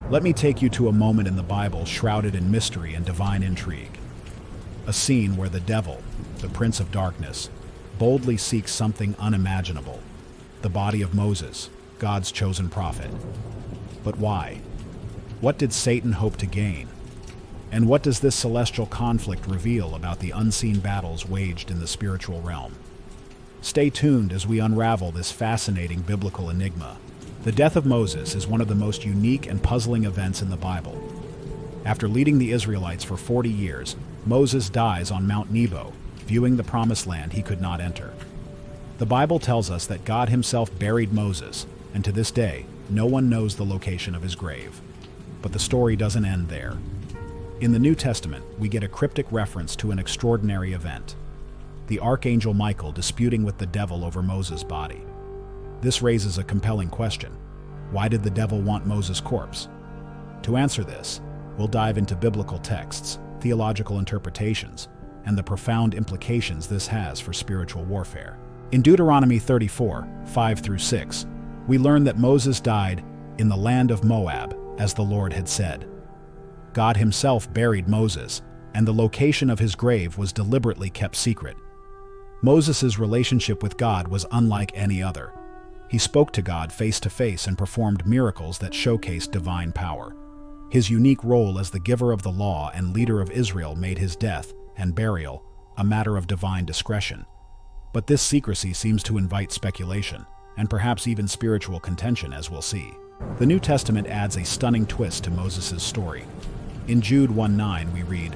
Let me take you to a moment in the Bible shrouded in mystery and divine intrigue. A scene where the devil, the prince of darkness, boldly seeks something unimaginable: the body of Moses, God's chosen prophet. But why? What did Satan hope to gain? And what does this celestial conflict reveal about the unseen battles waged in the spiritual realm? Stay tuned as we unravel this fascinating biblical enigma. The death of Moses is one of the most unique and puzzling events in the Bible. After leading the Israelites for 40 years, Moses dies on Mount Nebo, viewing the promised land he could not enter. The Bible tells us that God himself buried Moses, and to this day, no one knows the location of his grave. But the story doesn't end there. In the New Testament, we get a cryptic reference to an extraordinary event: the Archangel Michael disputing with the devil over Moses' body. This raises a compelling question. Why did the devil want Moses' corpse? To answer this, we'll dive into biblical texts, theological interpretations, and the profound implications this has for spiritual warfare. In Deuteronomy 34, 5-6, we learn that Moses died in the land of Moab, as the Lord had said. God himself buried Moses, and the location of his grave was deliberately kept secret. Moses' relationship with God was unlike any other. He spoke to God face to face and performed miracles that showcased divine power. His unique role as the giver of the law and leader of Israel made his death and burial a matter of divine discretion. But this secrecy seems to invite speculation, and perhaps even spiritual contention, as we'll see. The New Testament adds a stunning twist to Moses' story. In Jude 1:9 we read,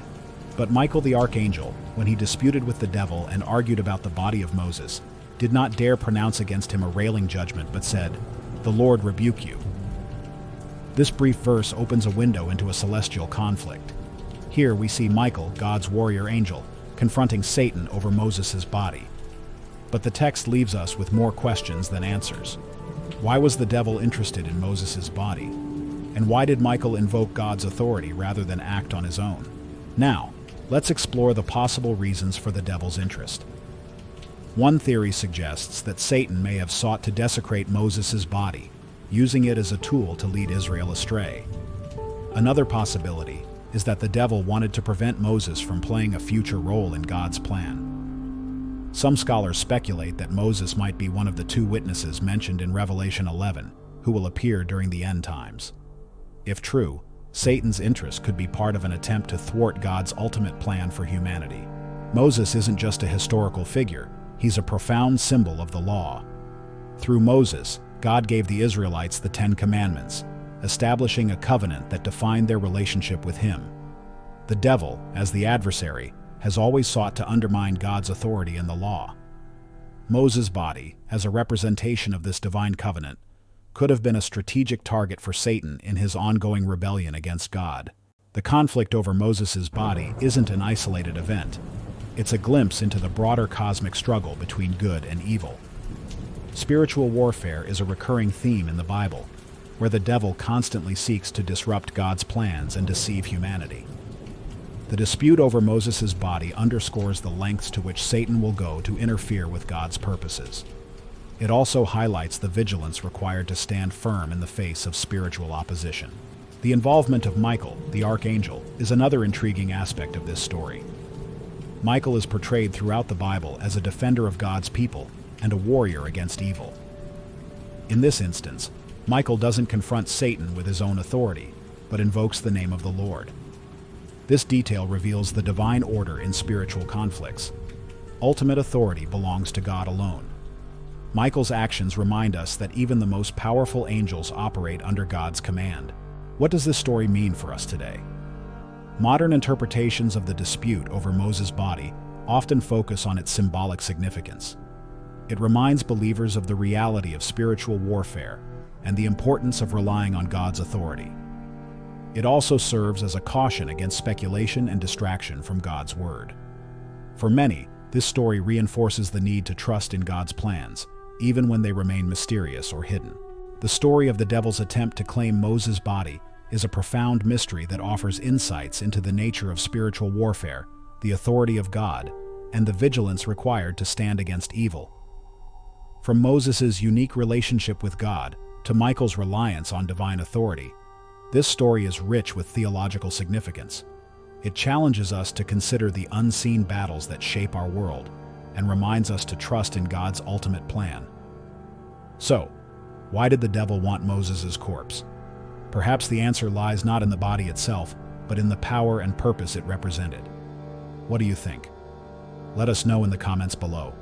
"But Michael the archangel, when he disputed with the devil and argued about the body of Moses, did not dare pronounce against him a railing judgment, but said, 'The Lord rebuke you.'" This brief verse opens a window into a celestial conflict. Here we see Michael, God's warrior angel, confronting Satan over Moses' body. But the text leaves us with more questions than answers. Why was the devil interested in Moses' body? And why did Michael invoke God's authority rather than act on his own? Now, let's explore the possible reasons for the devil's interest. One theory suggests that Satan may have sought to desecrate Moses' body, using it as a tool to lead Israel astray. Another possibility is that the devil wanted to prevent Moses from playing a future role in God's plan. Some scholars speculate that Moses might be one of the two witnesses mentioned in Revelation 11, who will appear during the end times. If true, Satan's interest could be part of an attempt to thwart God's ultimate plan for humanity. Moses isn't just a historical figure, he's a profound symbol of the law. Through Moses, God gave the Israelites the 10 Commandments, establishing a covenant that defined their relationship with him. The devil, as the adversary, has always sought to undermine God's authority in the law. Moses' body, as a representation of this divine covenant, could have been a strategic target for Satan in his ongoing rebellion against God. The conflict over Moses' body isn't an isolated event. It's a glimpse into the broader cosmic struggle between good and evil. Spiritual warfare is a recurring theme in the Bible, where the devil constantly seeks to disrupt God's plans and deceive humanity. The dispute over Moses' body underscores the lengths to which Satan will go to interfere with God's purposes. It also highlights the vigilance required to stand firm in the face of spiritual opposition. The involvement of Michael, the archangel, is another intriguing aspect of this story. Michael is portrayed throughout the Bible as a defender of God's people and a warrior against evil. In this instance, Michael doesn't confront Satan with his own authority, but invokes the name of the Lord. This detail reveals the divine order in spiritual conflicts. Ultimate authority belongs to God alone. Michael's actions remind us that even the most powerful angels operate under God's command. What does this story mean for us today? Modern interpretations of the dispute over Moses' body often focus on its symbolic significance. It reminds believers of the reality of spiritual warfare and the importance of relying on God's authority. It also serves as a caution against speculation and distraction from God's word. For many, this story reinforces the need to trust in God's plans, even when they remain mysterious or hidden. The story of the devil's attempt to claim Moses' body is a profound mystery that offers insights into the nature of spiritual warfare, the authority of God, and the vigilance required to stand against evil. From Moses' unique relationship with God to Michael's reliance on divine authority, This story is rich with theological significance. It challenges us to consider the unseen battles that shape our world and reminds us to trust in God's ultimate plan. So, why did the devil want Moses' corpse? Perhaps the answer lies not in the body itself, but in the power and purpose it represented. What do you think? Let us know in the comments below.